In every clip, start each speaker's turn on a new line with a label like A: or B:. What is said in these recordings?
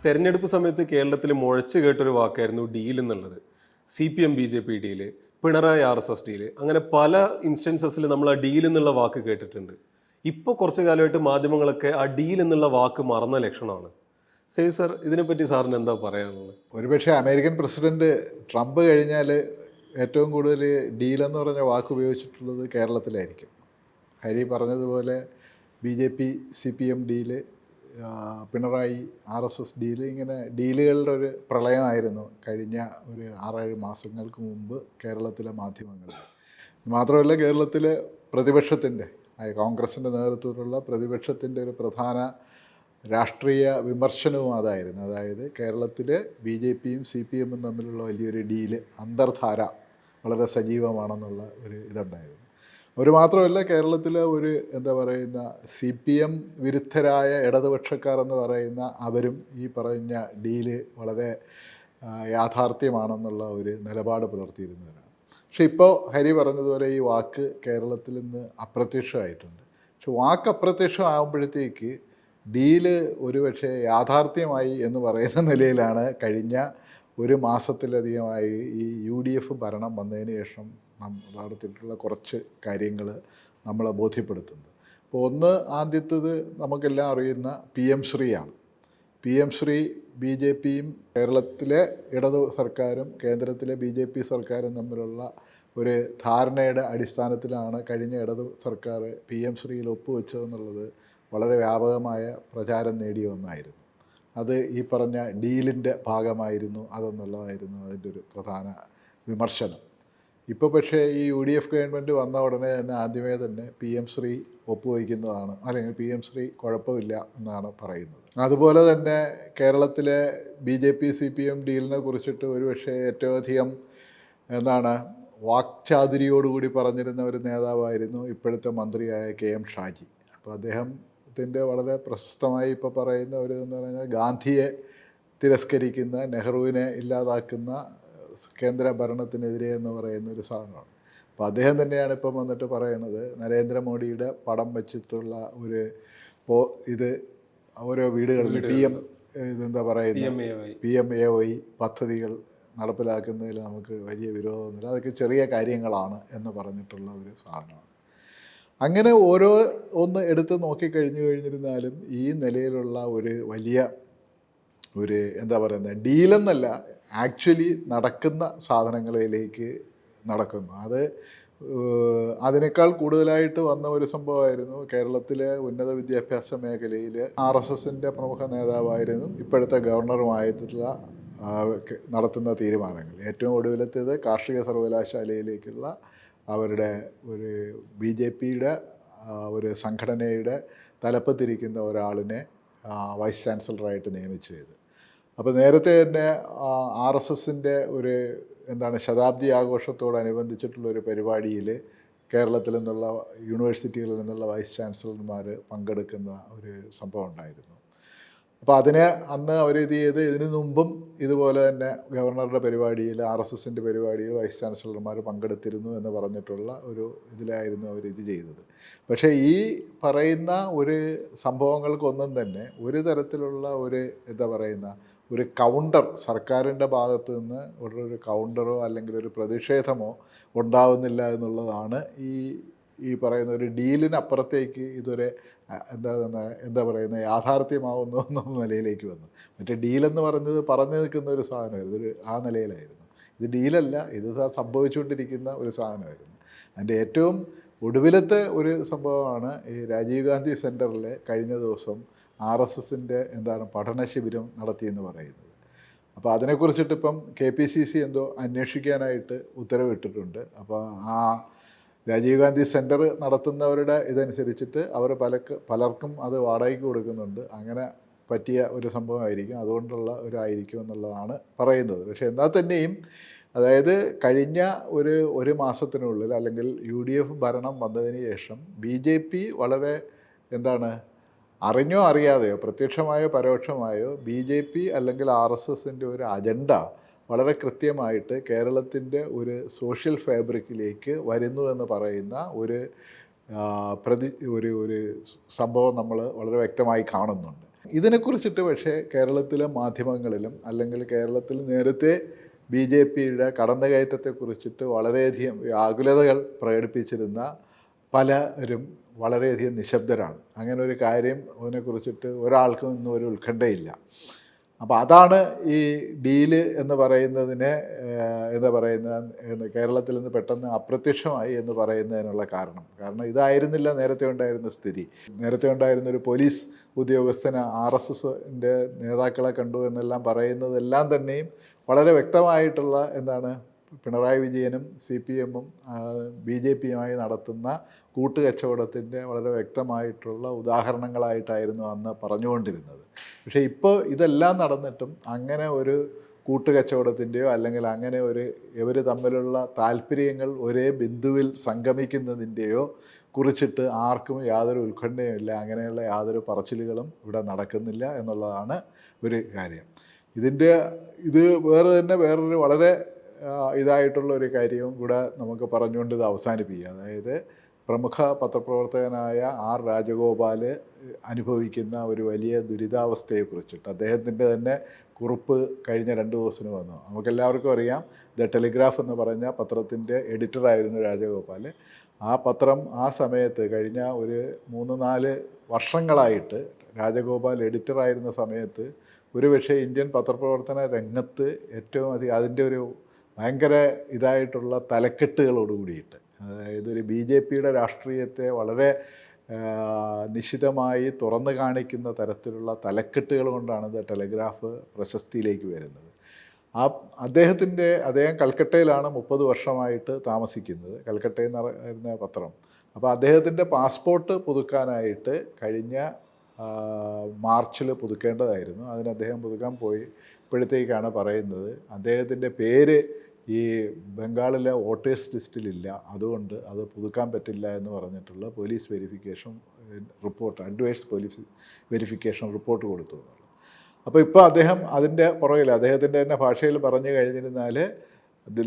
A: തെരഞ്ഞെടുപ്പ് സമയത്ത് കേരളത്തിൽ മുഴച്ചു കേട്ടൊരു വാക്കായിരുന്നു ഡീൽ എന്നുള്ളത്. CPM BJP deal, Pinarayi RSS deal, അങ്ങനെ പല ഇൻസ്റ്റൻസസിൽ നമ്മൾ ആ ഡീൽ എന്നുള്ള വാക്ക് കേട്ടിട്ടുണ്ട്. ഇപ്പോൾ കുറച്ചു കാലമായിട്ട് മാധ്യമങ്ങളൊക്കെ ആ ഡീൽ എന്നുള്ള വാക്ക് മറന്ന ലക്ഷണമാണ്. സേവ് സർ, ഇതിനെപ്പറ്റി സാറിന് എന്താ പറയാനുള്ളത്?
B: ഒരുപക്ഷെ അമേരിക്കൻ പ്രസിഡന്റ് ട്രംപ് കഴിഞ്ഞാൽ ഏറ്റവും കൂടുതൽ ഡീലെന്ന് പറഞ്ഞ വാക്ക് ഉപയോഗിച്ചിട്ടുള്ളത് കേരളത്തിലായിരിക്കും. ഹരി പറഞ്ഞതുപോലെ BJP CPM deal, Pinarayi RSS deal, ഇങ്ങനെ ഡീലുകളുടെ ഒരു പ്രളയമായിരുന്നു കഴിഞ്ഞ ഒരു 6-7 മാസങ്ങൾക്ക് മുമ്പ് കേരളത്തിലെ മാധ്യമങ്ങളിൽ. മാത്രമല്ല കേരളത്തിലെ പ്രതിപക്ഷത്തിൻ്റെ, കോൺഗ്രസിൻ്റെ നേതൃത്വത്തിലുള്ള പ്രതിപക്ഷത്തിൻ്റെ ഒരു പ്രധാന രാഷ്ട്രീയ വിമർശനവും അതായിരുന്നു. അതായത് കേരളത്തിൽ BJPയും CPMും തമ്മിലുള്ള വലിയൊരു ഡീല്, അന്തർധാര വളരെ സജീവമാണെന്നുള്ള ഒരു ഇതുണ്ടായിരുന്നു. അവർ മാത്രമല്ല കേരളത്തിലെ ഒരു എന്താ പറയുന്ന CPM വിരുദ്ധരായ ഇടതുപക്ഷക്കാർ എന്ന് പറയുന്ന അവരും ഈ പറഞ്ഞ ഡീല് വളരെ യാഥാർത്ഥ്യമാണെന്നുള്ള ഒരു നിലപാട് പുലർത്തിയിരുന്നവരാണ്. പക്ഷെ ഇപ്പോൾ ഹരി പറഞ്ഞതുപോലെ ഈ വാക്ക് കേരളത്തിൽ നിന്ന് അപ്രത്യക്ഷമായിട്ടുണ്ട്. പക്ഷെ വാക്ക് അപ്രത്യക്ഷമാകുമ്പോഴത്തേക്ക് ഡീല് ഒരുപക്ഷെ യാഥാർത്ഥ്യമായി എന്ന് പറയുന്ന നിലയിലാണ് കഴിഞ്ഞ ഒരു മാസത്തിലധികമായി ഈ UDF ഭരണം വന്നതിന് ശേഷം നമ്മൾ നടത്തിയിട്ടുള്ള കുറച്ച് കാര്യങ്ങൾ നമ്മളെ ബോധ്യപ്പെടുത്തുന്നത്. അപ്പോൾ ഒന്ന്, ആദ്യത്തേത് നമുക്കെല്ലാം അറിയുന്ന PM ശ്രീയാണ്. PM ശ്രീ BJPയും കേരളത്തിലെ ഇടതു സർക്കാരും കേന്ദ്രത്തിലെ BJP സർക്കാരും തമ്മിലുള്ള ഒരു ധാരണയുടെ അടിസ്ഥാനത്തിലാണ് കഴിഞ്ഞ ഇടതു സർക്കാർ PM ശ്രീയിൽ ഒപ്പുവെച്ചതെന്നുള്ളത് വളരെ വ്യാപകമായ പ്രചാരം നേടിയ ഒന്നായിരുന്നു. അത് ഈ പറഞ്ഞ ഡീലിൻ്റെ ഭാഗമായിരുന്നു അതെന്നുള്ളതായിരുന്നു അതിൻ്റെ ഒരു പ്രധാന വിമർശനം. ഇപ്പോൾ പക്ഷേ ഈ UDF ഗവൺമെൻറ് വന്ന ഉടനെ തന്നെ ആദ്യമേ തന്നെ PM ശ്രീ ഒപ്പുവയ്ക്കുന്നതാണ്, അല്ലെങ്കിൽ PM ശ്രീ കുഴപ്പമില്ല എന്നാണ് പറയുന്നത്. അതുപോലെ തന്നെ കേരളത്തിലെ BJP CPM ഡീലിനെ കുറിച്ചിട്ട് ഒരുപക്ഷെ ഏറ്റവും അധികം വാക്ചാതുരിയോടുകൂടി പറഞ്ഞിരുന്ന ഒരു നേതാവായിരുന്നു ഇപ്പോഴത്തെ മന്ത്രിയായ KM ഷാജി. അപ്പോൾ അദ്ദേഹത്തിൻ്റെ വളരെ പ്രശസ്തമായി ഇപ്പോൾ പറയുന്ന ഒരു എന്ന് പറഞ്ഞാൽ ഗാന്ധിയെ തിരസ്കരിക്കുന്ന, നെഹ്റുവിനെ ഇല്ലാതാക്കുന്ന കേന്ദ്ര ഭരണത്തിനെതിരെ എന്ന് പറയുന്ന ഒരു സാധനമാണ്. അപ്പോൾ അദ്ദേഹം തന്നെയാണ് ഇപ്പം വന്നിട്ട് പറയണത് നരേന്ദ്രമോദിയുടെ പടം വെച്ചിട്ടുള്ള ഒരു ഇത് ഓരോ വീടുകളിൽ ഇതെന്താ പറയുന്നത് PMAY പദ്ധതികൾ നടപ്പിലാക്കുന്നതിൽ നമുക്ക് വലിയ വിരോധമൊന്നുമില്ല, അതൊക്കെ ചെറിയ കാര്യങ്ങളാണ് എന്ന് പറഞ്ഞിട്ടുള്ള ഒരു സാധനമാണ്. അങ്ങനെ ഓരോ ഒന്ന് എടുത്ത് കഴിഞ്ഞിരുന്നാലും ഈ നിലയിലുള്ള ഒരു വലിയ ഒരു എന്താ പറയുന്നത് ഡീലെന്നല്ല, ആക്ച്വലി നടക്കുന്ന സാധനങ്ങളിലേക്ക് നടക്കുന്നു. അതിനേക്കാൾ കൂടുതലായിട്ട് വന്ന ഒരു സംഭവമായിരുന്നു കേരളത്തിലെ ഉന്നത വിദ്യാഭ്യാസ മേഖലയിൽ RSSൻ്റെ പ്രമുഖ നേതാവായിരുന്നു ഇപ്പോഴത്തെ ഗവർണറുമായിട്ടുള്ള നടത്തുന്ന തീരുമാനങ്ങൾ. ഏറ്റവും ഒടുവിലത്തേത് കാർഷിക സർവകലാശാലയിലേക്കുള്ള അവരുടെ ഒരു BJPയുടെ ഒരു സംഘടനയുടെ തലപ്പത്തിരിക്കുന്ന ഒരാളിനെ വൈസ് ചാൻസലറായിട്ട് നിയമിച്ചത്. അപ്പോൾ നേരത്തെ തന്നെ RSSൻ്റെ ഒരു ശതാബ്ദി ആഘോഷത്തോടനുബന്ധിച്ചിട്ടുള്ളൊരു പരിപാടിയിൽ കേരളത്തിൽ നിന്നുള്ള യൂണിവേഴ്സിറ്റികളിൽ നിന്നുള്ള വൈസ് ചാൻസലർമാർ പങ്കെടുക്കുന്ന ഒരു സംഭവം ഉണ്ടായിരുന്നു. അപ്പോൾ അന്ന് അവർ ഇതിനു മുമ്പും ഇതുപോലെ തന്നെ ഗവർണറുടെ പരിപാടിയിൽ RSSൻ്റെ പരിപാടിയിൽ വൈസ് ചാൻസലർമാർ പങ്കെടുത്തിരുന്നു എന്ന് പറഞ്ഞിട്ടുള്ള ഒരു ഇതിലായിരുന്നു അവരിത് ചെയ്തത്. പക്ഷേ ഈ പറയുന്ന ഒരു സംഭവങ്ങൾക്കൊന്നും തന്നെ ഒരു തരത്തിലുള്ള ഒരു ഒരു കൗണ്ടർ സർക്കാരിൻ്റെ ഭാഗത്ത് നിന്ന് ഒരു കൗണ്ടറോ അല്ലെങ്കിൽ ഒരു പ്രതിഷേധമോ ഉണ്ടാവുന്നില്ല എന്നുള്ളതാണ് ഈ പറയുന്ന ഒരു ഡീലിനപ്പുറത്തേക്ക് ഇതൊരു എന്താ പറയുന്നത് യാഥാർത്ഥ്യമാവുന്നു എന്നുള്ള നിലയിലേക്ക് വന്നു. മറ്റേ ഡീലെന്ന് പറഞ്ഞു നിൽക്കുന്ന ഒരു സാധനമായിരുന്നു, ആ നിലയിലായിരുന്നു. ഇത് ഡീലല്ല, ഇത് സംഭവിച്ചുകൊണ്ടിരിക്കുന്ന ഒരു സാധനമായിരുന്നു. അതിൻ്റെ ഏറ്റവും ഒടുവിലത്തെ ഒരു സംഭവമാണ് ഈ രാജീവ് ഗാന്ധി സെൻറ്ററിൽ കഴിഞ്ഞ ദിവസം RSSൻ്റെ പഠന ശിബിരം നടത്തിയെന്ന് പറയുന്നത്. അപ്പോൾ അതിനെക്കുറിച്ചിട്ട് ഇപ്പം KPCC എന്തോ അന്വേഷിക്കാനായിട്ട് ഉത്തരവിട്ടിട്ടുണ്ട്. അപ്പോൾ ആ രാജീവ് ഗാന്ധി സെൻറ്റർ നടത്തുന്നവരുടെ ഇതനുസരിച്ചിട്ട് അവർ പലർക്കും അത് വാടകയ്ക്ക് കൊടുക്കുന്നുണ്ട്. അങ്ങനെ പറ്റിയ ഒരു സംഭവമായിരിക്കും, അതുകൊണ്ടുള്ള ആയിരിക്കും എന്നുള്ളതാണ് പറയുന്നത്. പക്ഷേ എന്നാൽ തന്നെയും അതായത് കഴിഞ്ഞ ഒരു മാസത്തിനുള്ളിൽ അല്ലെങ്കിൽ UDF ഭരണം വന്നതിന് ശേഷം BJP വളരെ അറിഞ്ഞോ അറിയാതെയോ പ്രത്യക്ഷമായോ പരോക്ഷമായോ BJP അല്ലെങ്കിൽ RSSൻ്റെ ഒരു അജണ്ട വളരെ കൃത്യമായിട്ട് കേരളത്തിൻ്റെ ഒരു സോഷ്യൽ ഫാബ്രിക്കിലേക്ക് വരുന്നു എന്ന് പറയുന്ന ഒരു സംഭവം നമ്മൾ വളരെ വ്യക്തമായി കാണുന്നുണ്ട്. ഇതിനെക്കുറിച്ചിട്ട് പക്ഷേ കേരളത്തിലെ മാധ്യമങ്ങളിലും അല്ലെങ്കിൽ കേരളത്തിൽ നേരത്തെ BJPയുടെ കടന്നുകയറ്റത്തെക്കുറിച്ചിട്ട് വളരെയധികം ആകുലതകൾ പ്രകടിപ്പിച്ചിരുന്ന പലരും വളരെയധികം നിശബ്ദരാണ്. അങ്ങനെ ഒരു കാര്യം അതിനെക്കുറിച്ചിട്ട് ഒരാൾക്കും ഇന്നും ഒരു ഉത്കണ്ഠയില്ല. അപ്പോൾ അതാണ് ഈ ഡീല് എന്ന് പറയുന്നതിനെ കേരളത്തിൽ നിന്ന് പെട്ടെന്ന് അപ്രത്യക്ഷമായി എന്ന് പറയുന്നതിനുള്ള കാരണം ഇതായിരുന്നില്ല നേരത്തെ ഉണ്ടായിരുന്ന സ്ഥിതി. നേരത്തെ ഉണ്ടായിരുന്ന ഒരു പോലീസ് ഉദ്യോഗസ്ഥന് RSSൻ്റെ നേതാക്കളെ കണ്ടു എന്നെല്ലാം പറയുന്നതെല്ലാം തന്നെയും വളരെ വ്യക്തമായിട്ടുള്ള പിണറായി വിജയനും CPM-ഉം BJP-യുമായി നടത്തുന്ന കൂട്ടുകച്ചവടത്തിൻ്റെ വളരെ വ്യക്തമായിട്ടുള്ള ഉദാഹരണങ്ങളായിട്ടായിരുന്നു അന്ന് പറഞ്ഞുകൊണ്ടിരുന്നത്. പക്ഷേ ഇപ്പോൾ ഇതെല്ലാം നടന്നിട്ടും അങ്ങനെ ഒരു കൂട്ടുകച്ചവടത്തിൻ്റെയോ അല്ലെങ്കിൽ അങ്ങനെ ഇവർ തമ്മിലുള്ള താല്പര്യങ്ങൾ ഒരേ ബിന്ദുവിൽ സംഗമിക്കുന്നതിൻ്റെയോ കുറിച്ചിട്ട് ആർക്കും യാതൊരു ഉത്കണ്ഠയുമില്ല. അങ്ങനെയുള്ള യാതൊരു പറച്ചിലുകളും ഇവിടെ നടക്കുന്നില്ല എന്നുള്ളതാണ് ഒരു കാര്യം. ഇത് വേറൊരു വളരെ ഇതായിട്ടുള്ള ഒരു കാര്യവും കൂടെ നമുക്ക് പറഞ്ഞുകൊണ്ട് ഇത് അവസാനിപ്പിക്കുക. അതായത് പ്രമുഖ പത്രപ്രവർത്തകനായ R. രാജഗോപാൽ അനുഭവിക്കുന്ന ഒരു വലിയ ദുരിതാവസ്ഥയെക്കുറിച്ചിട്ട് അദ്ദേഹത്തിൻ്റെ തന്നെ കുറിപ്പ് കഴിഞ്ഞ 2 ദിവസത്തിന് വന്നു. നമുക്കെല്ലാവർക്കും അറിയാം, ദ ടെലിഗ്രാഫ് എന്ന് പറഞ്ഞ പത്രത്തിൻ്റെ എഡിറ്ററായിരുന്നു രാജഗോപാൽ. ആ പത്രം ആ സമയത്ത് കഴിഞ്ഞ ഒരു 3-4 വർഷങ്ങളായിട്ട് രാജഗോപാൽ എഡിറ്ററായിരുന്ന സമയത്ത് ഒരുപക്ഷെ ഇന്ത്യൻ പത്രപ്രവർത്തന രംഗത്ത് ഏറ്റവും അധികം അതിൻ്റെ ഒരു ഭയങ്കര ഇതായിട്ടുള്ള തലക്കെട്ടുകളോട് കൂടിയിട്ട്, അതായത് ഒരു BJPയുടെ രാഷ്ട്രീയത്തെ വളരെ നിശിതമായി തുറന്നു കാണിക്കുന്ന തരത്തിലുള്ള തലക്കെട്ടുകൾ കൊണ്ടാണ് ദ ടെലിഗ്രാഫ് പ്രശസ്തിയിലേക്ക് വരുന്നത്. അദ്ദേഹം കൽക്കട്ടയിലാണ് 30 വർഷമായിട്ട് താമസിക്കുന്നത്. കൽക്കട്ടയിൽ നിന്നായിരുന്ന പത്രം. അപ്പോൾ അദ്ദേഹത്തിൻ്റെ പാസ്പോർട്ട് പുതുക്കാനായിട്ട് കഴിഞ്ഞ മാർച്ചിൽ പുതുക്കേണ്ടതായിരുന്നു. അതിന് അദ്ദേഹം പുതുക്കാൻ പോയി. ഇപ്പോഴത്തേക്കാണ് പറയുന്നത് അദ്ദേഹത്തിൻ്റെ പേര് ഈ ബംഗാളിലെ വോട്ടേഴ്സ് ലിസ്റ്റിലില്ല, അതുകൊണ്ട് അത് പുതുക്കാൻ പറ്റില്ല എന്ന് പറഞ്ഞിട്ടുള്ള police verification report, advice police verification report കൊടുത്തു എന്നുള്ളത്. അപ്പോൾ ഇപ്പോൾ അദ്ദേഹം അതിൻ്റെ പുറകിൽ അദ്ദേഹത്തിൻ്റെ തന്നെ ഭാഷയിൽ പറഞ്ഞു കഴിഞ്ഞിരുന്നാൽ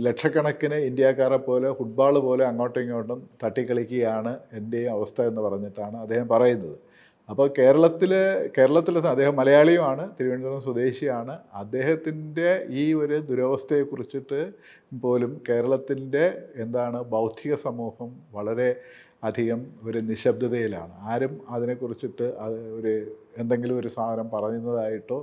B: ലക്ഷക്കണക്കിന് ഇന്ത്യക്കാരെ പോലെ ഫുട്ബോൾ പോലെ അങ്ങോട്ടും ഇങ്ങോട്ടും തട്ടിക്കളിക്കുകയാണ് എൻ്റെയും അവസ്ഥ എന്ന് പറഞ്ഞിട്ടാണ് അദ്ദേഹം പറയുന്നത്. അപ്പോൾ കേരളത്തിൽ അദ്ദേഹം മലയാളിയുമാണ്, തിരുവനന്തപുരം സ്വദേശിയാണ്. അദ്ദേഹത്തിൻ്റെ ഈ ഒരു ദുരവസ്ഥയെക്കുറിച്ചിട്ട് പോലും കേരളത്തിൻ്റെ ബൗദ്ധിക സമൂഹം വളരെ അധികം ഒരു നിശബ്ദതയിലാണ്. ആരും അതിനെക്കുറിച്ചിട്ട് എന്തെങ്കിലും ഒരു സാധനം പറയുന്നതായിട്ടോ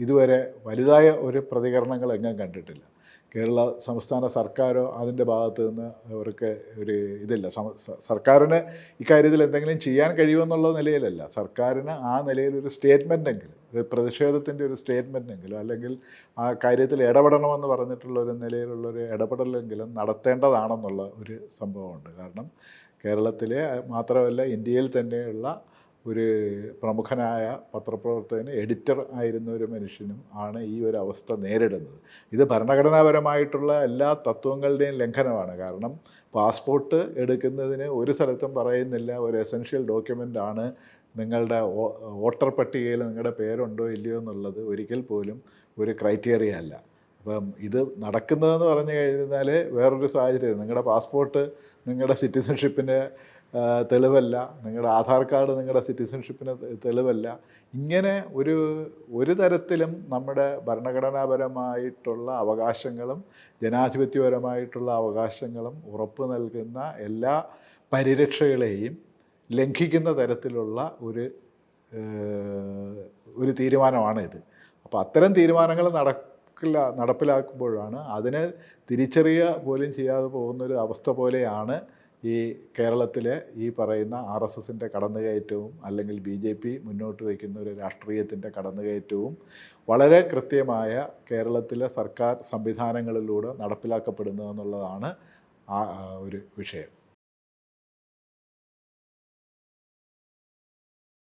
B: ഇതുവരെ വലുതായ ഒരു പ്രതികരണങ്ങൾ എങ്ങും കണ്ടിട്ടില്ല. കേരള സംസ്ഥാന സർക്കാരോ അതിൻ്റെ ഭാഗത്തു നിന്ന് അവർക്ക് ഒരു ഇതില്ല. സർക്കാരിന് ഇക്കാര്യത്തിൽ എന്തെങ്കിലും ചെയ്യാൻ കഴിയുമെന്നുള്ള നിലയിലല്ല, സർക്കാരിന് ആ നിലയിൽ ഒരു സ്റ്റേറ്റ്മെൻറ്റെങ്കിലും, ഒരു പ്രതിഷേധത്തിൻ്റെ ഒരു സ്റ്റേറ്റ്മെൻറ്റെങ്കിലും, അല്ലെങ്കിൽ ആ കാര്യത്തിൽ ഇടപെടണമെന്ന് പറഞ്ഞിട്ടുള്ള ഒരു നിലയിലുള്ളൊരു ഇടപെടലെങ്കിലും നടത്തേണ്ടതാണെന്നുള്ള ഒരു സംഭവമുണ്ട്. കാരണം കേരളത്തിലെ മാത്രമല്ല ഇന്ത്യയിൽ തന്നെയുള്ള ഒരു പ്രമുഖനായ പത്രപ്രവർത്തകന് എഡിറ്റർ ആയിരുന്ന ഒരു മനുഷ്യനും ആണ് ഈ ഒരു അവസ്ഥ നേരിടുന്നത്. ഇത് ഭരണഘടനാപരമായിട്ടുള്ള എല്ലാ തത്വങ്ങളുടെയും ലംഘനമാണ്. കാരണം പാസ്പോർട്ട് എടുക്കുന്നതിന് ഒരു സ്ഥലത്തും പറയുന്നില്ല ഒരു എസെൻഷ്യൽ ഡോക്യുമെൻ്റ് ആണ് നിങ്ങളുടെ വോട്ടർ പട്ടികയിൽ നിങ്ങളുടെ പേരുണ്ടോ ഇല്ലയോ എന്നുള്ളത് ഒരിക്കൽ പോലും ഒരു ക്രൈറ്റീരിയ അല്ല. അപ്പം ഇത് നടക്കുന്നതെന്ന് പറഞ്ഞു കഴിഞ്ഞാൽ വേറൊരു സാഹചര്യം, നിങ്ങളുടെ പാസ്പോർട്ട് നിങ്ങളുടെ സിറ്റിസൺഷിപ്പിന് തെളിവല്ല, നിങ്ങളുടെ ആധാർ കാർഡ് നിങ്ങളുടെ സിറ്റിസൺഷിപ്പിന് തെളിവല്ല. ഇങ്ങനെ ഒരു തരത്തിലും നമ്മുടെ ഭരണഘടനാപരമായിട്ടുള്ള അവകാശങ്ങളും ജനാധിപത്യപരമായിട്ടുള്ള അവകാശങ്ങളും ഉറപ്പ് നൽകുന്ന എല്ലാ പരിരക്ഷകളെയും ലംഘിക്കുന്ന തരത്തിലുള്ള ഒരു തീരുമാനമാണ് ഇത്. അപ്പോൾ അത്തരം തീരുമാനങ്ങൾ നടപ്പിലാക്കുമ്പോഴാണ് അതിനെ തിരിച്ചറിയുക പോലും ചെയ്യാതെ പോകുന്നൊരു അവസ്ഥ പോലെയാണ് ഈ കേരളത്തിലെ ഈ പറയുന്ന RSSൻ്റെ കടന്നുകയറ്റവും അല്ലെങ്കിൽ BJP മുന്നോട്ട് വയ്ക്കുന്ന ഒരു രാഷ്ട്രീയത്തിൻ്റെ കടന്നുകയറ്റവും വളരെ കൃത്യമായ കേരളത്തിലെ സർക്കാർ സംവിധാനങ്ങളിലൂടെ നടപ്പിലാക്കപ്പെടുന്നതെന്നുള്ളതാണ് ഒരു വിഷയം.